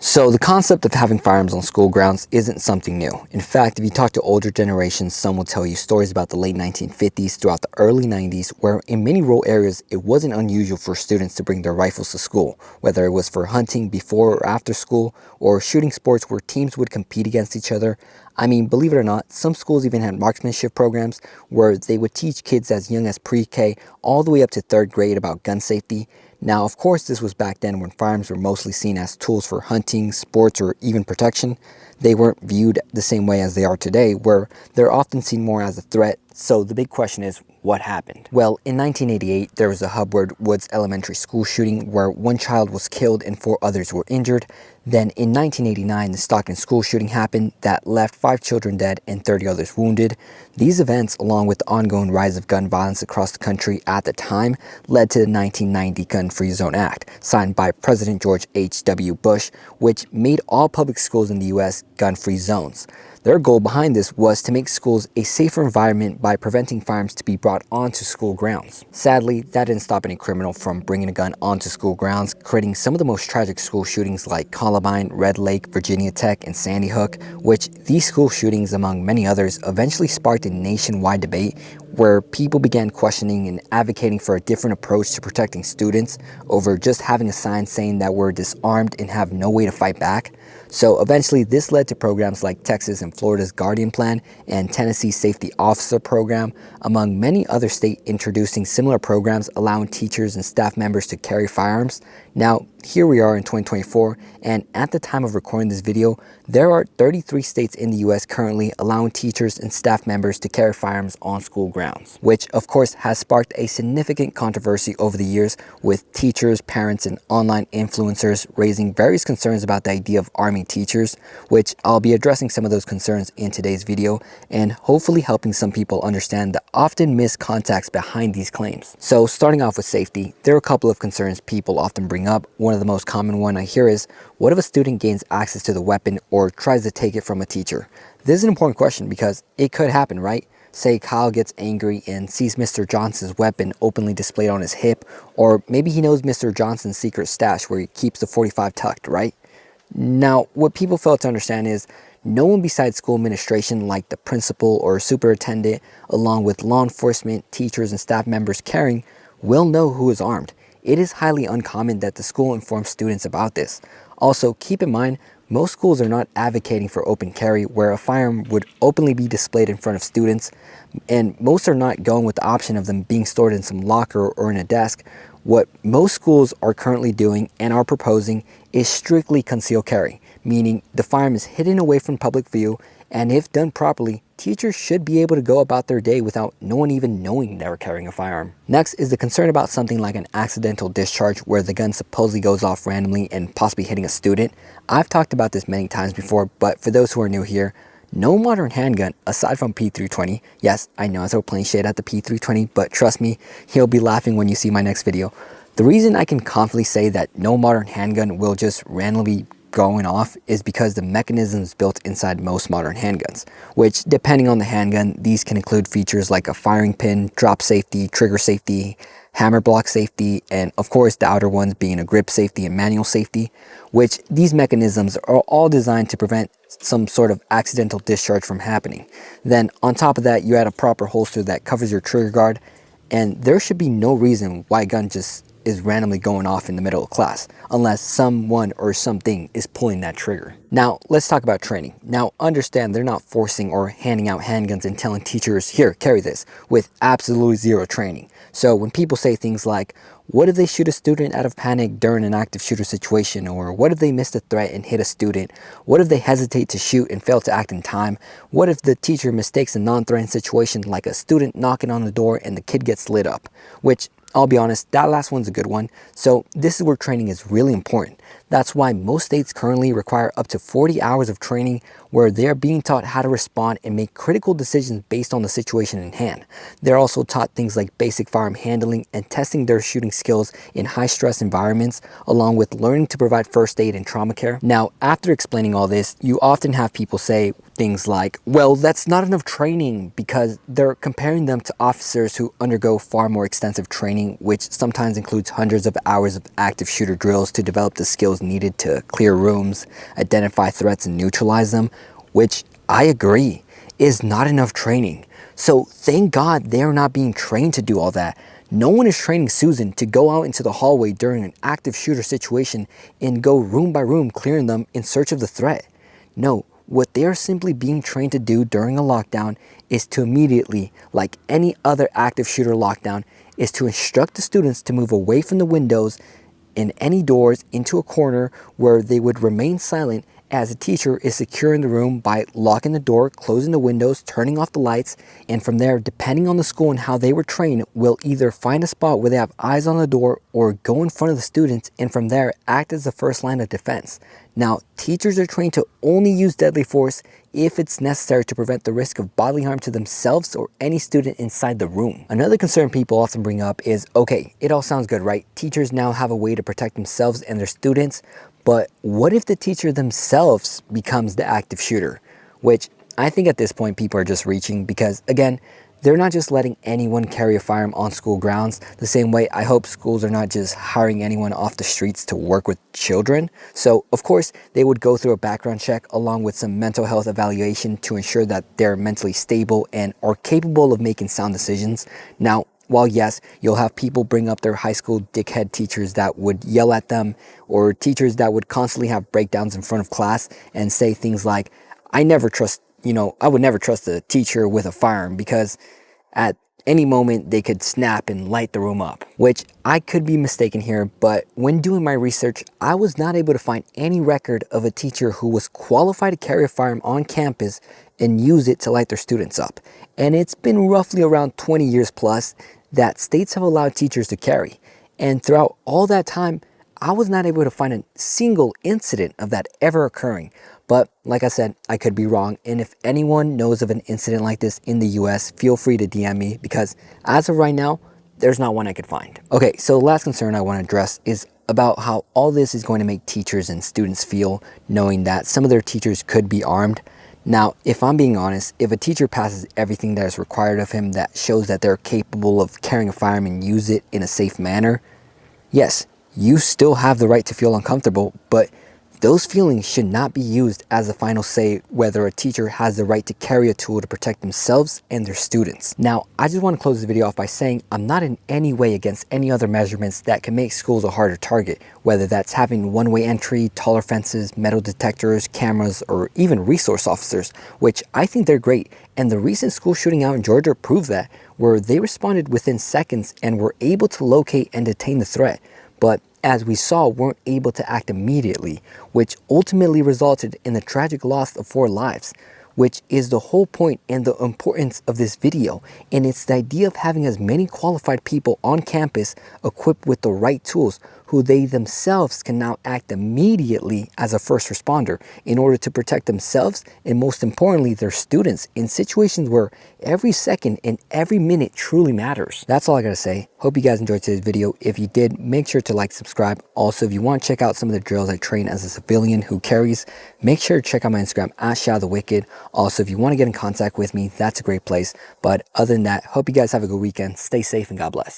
So the concept of having firearms on school grounds isn't something new. In fact, if you talk to older generations, some will tell you stories about the late 1950s throughout the early 90s, where in many rural areas, it wasn't unusual for students to bring their rifles to school, whether it was for hunting before or after school, or shooting sports where teams would compete against each other. I mean, believe it or not, some schools even had marksmanship programs where they would teach kids as young as pre-K all the way up to third grade about gun safety. Now, of course, this was back then when firearms were mostly seen as tools for hunting, sports, or even protection. They weren't viewed the same way as they are today, where they're often seen more as a threat. So the big question is, what happened? Well, in 1988, there was a Hubbard Woods Elementary School shooting where one child was killed and 4 others were injured. Then in 1989, the Stockton school shooting happened that left 5 children dead and 30 others wounded. These events, along with the ongoing rise of gun violence across the country at the time, led to the 1990 Gun-Free Zone Act, signed by President George H.W. Bush, which made all public schools in the U.S. gun-free zones. Their goal behind this was to make schools a safer environment by preventing firearms to be brought onto school grounds. Sadly, that didn't stop any criminal from bringing a gun onto school grounds, creating some of the most tragic school shootings like Columbine, Red Lake, Virginia Tech, and Sandy Hook, which these school shootings, among many others, eventually sparked a nationwide debate where people began questioning and advocating for a different approach to protecting students over just having a sign saying that we're disarmed and have no way to fight back. So eventually this led to programs like Texas and Florida's Guardian Plan and Tennessee's Safety Officer Program, among many other states introducing similar programs allowing teachers and staff members to carry firearms. Now, here we are in 2024, and at the time of recording this video, there are 33 states in the US currently allowing teachers and staff members to carry firearms on school grounds, which of course has sparked a significant controversy over the years, with teachers, parents, and online influencers raising various concerns about the idea of arming teachers, which I'll be addressing some of those concerns in today's video and hopefully helping some people understand the often missed context behind these claims. So starting off with safety, there are a couple of concerns people often bring up. One of the most common one I hear is, what if a student gains access to the weapon or tries to take it from a teacher? This is an important question because it could happen, right? Say Kyle gets angry and sees Mr. Johnson's weapon openly displayed on his hip, or maybe he knows Mr. Johnson's secret stash where he keeps the .45 tucked, right? Now, what people fail to understand is no one besides school administration, like the principal or superintendent, along with law enforcement, teachers, and staff members carrying, will know who is armed. It is highly uncommon that the school informs students about this. Also, keep in mind, most schools are not advocating for open carry where a firearm would openly be displayed in front of students, and most are not going with the option of them being stored in some locker or in a desk. What most schools are currently doing and are proposing is strictly concealed carry, meaning the firearm is hidden away from public view, and if done properly, teachers should be able to go about their day without no one even knowing they're carrying a firearm. Next is the concern about something like an accidental discharge where the gun supposedly goes off randomly and possibly hitting a student. I've talked about this many times before, but for those who are new here, no modern handgun, aside from P320, yes, I know I throw plain shade at the P320, but trust me, you'll be laughing when you see my next video. The reason I can confidently say that no modern handgun will just randomly going off is because the mechanisms built inside most modern handguns, which depending on the handgun, these can include features like a firing pin, drop safety, trigger safety, hammer block safety, and of course the outer ones being a grip safety and manual safety, which these mechanisms are all designed to prevent some sort of accidental discharge from happening. Then on top of that, you add a proper holster that covers your trigger guard, and there should be no reason why a gun just is randomly going off in the middle of class, unless someone or something is pulling that trigger. Now, let's talk about training. Now, understand they're not forcing or handing out handguns and telling teachers, here, carry this, with absolutely zero training. So when people say things like, what if they shoot a student out of panic during an active shooter situation? Or what if they missed a threat and hit a student? What if they hesitate to shoot and fail to act in time? What if the teacher mistakes a non-threatening situation like a student knocking on the door and the kid gets lit up? Which, I'll be honest, that last one's a good one. So this is where training is really important. That's why most states currently require up to 40 hours of training where they're being taught how to respond and make critical decisions based on the situation in hand. They're also taught things like basic firearm handling and testing their shooting skills in high-stress environments, along with learning to provide first aid and trauma care. Now, after explaining all this, you often have people say things like, well, that's not enough training, because they're comparing them to officers who undergo far more extensive training, which sometimes includes hundreds of hours of active shooter drills to develop the skills needed to clear rooms, identify threats, and neutralize them, which I agree is not enough training. So thank God they're not being trained to do all that. No one is training Susan to go out into the hallway during an active shooter situation and go room by room clearing them in search of the threat. No, what they are simply being trained to do during a lockdown is to immediately, like any other active shooter lockdown, is to instruct the students to move away from the windows and any doors into a corner where they would remain silent as the teacher is securing the room by locking the door, closing the windows, turning off the lights, and from there, depending on the school and how they were trained, will either find a spot where they have eyes on the door or go in front of the students and from there act as the first line of defense. Now, teachers are trained to only use deadly force if it's necessary to prevent the risk of bodily harm to themselves or any student inside the room. Another concern people often bring up is, okay, it all sounds good, right? Teachers now have a way to protect themselves and their students, but what if the teacher themselves becomes the active shooter? Which I think at this point people are just reaching because, again, they're not just letting anyone carry a firearm on school grounds. The same way I hope schools are not just hiring anyone off the streets to work with children. So of course they would go through a background check along with some mental health evaluation to ensure that they're mentally stable and are capable of making sound decisions. Now, while yes, you'll have people bring up their high school dickhead teachers that would yell at them, or teachers that would constantly have breakdowns in front of class and say things like, I would never trust a teacher with a firearm because at any moment they could snap and light the room up. Which I could be mistaken here, but when doing my research, I was not able to find any record of a teacher who was qualified to carry a firearm on campus and use it to light their students up. And it's been roughly around 20 years plus that states have allowed teachers to carry. And throughout all that time, I was not able to find a single incident of that ever occurring. But like I said, I could be wrong. And if anyone knows of an incident like this in the US, feel free to DM me because as of right now, there's not one I could find. Okay, so the last concern I want to address is about how all this is going to make teachers and students feel knowing that some of their teachers could be armed. Now, if I'm being honest, if a teacher passes everything that is required of him that shows that they're capable of carrying a firearm and use it in a safe manner, yes, you still have the right to feel uncomfortable, but those feelings should not be used as a final say whether a teacher has the right to carry a tool to protect themselves and their students. Now, I just want to close this video off by saying I'm not in any way against any other measurements that can make schools a harder target, whether that's having one-way entry, taller fences, metal detectors, cameras, or even resource officers, which I think they're great. And the recent school shooting out in Georgia proves that, where they responded within seconds and were able to locate and detain the threat. But as we saw, weren't able to act immediately, which ultimately resulted in the tragic loss of 4 lives, which is the whole point and the importance of this video. And it's the idea of having as many qualified people on campus equipped with the right tools who they themselves can now act immediately as a first responder in order to protect themselves and most importantly their students in situations where every second and every minute truly matters. That's all I gotta say. Hope you guys enjoyed today's video. If you did, make sure to like, subscribe. Also, if you want to check out some of the drills I train as a civilian who carries, make sure to check out my Instagram at Shadow the Wicked. Also, if you want to get in contact with me, that's a great place. But other than that, hope you guys have a good weekend. Stay safe and God bless.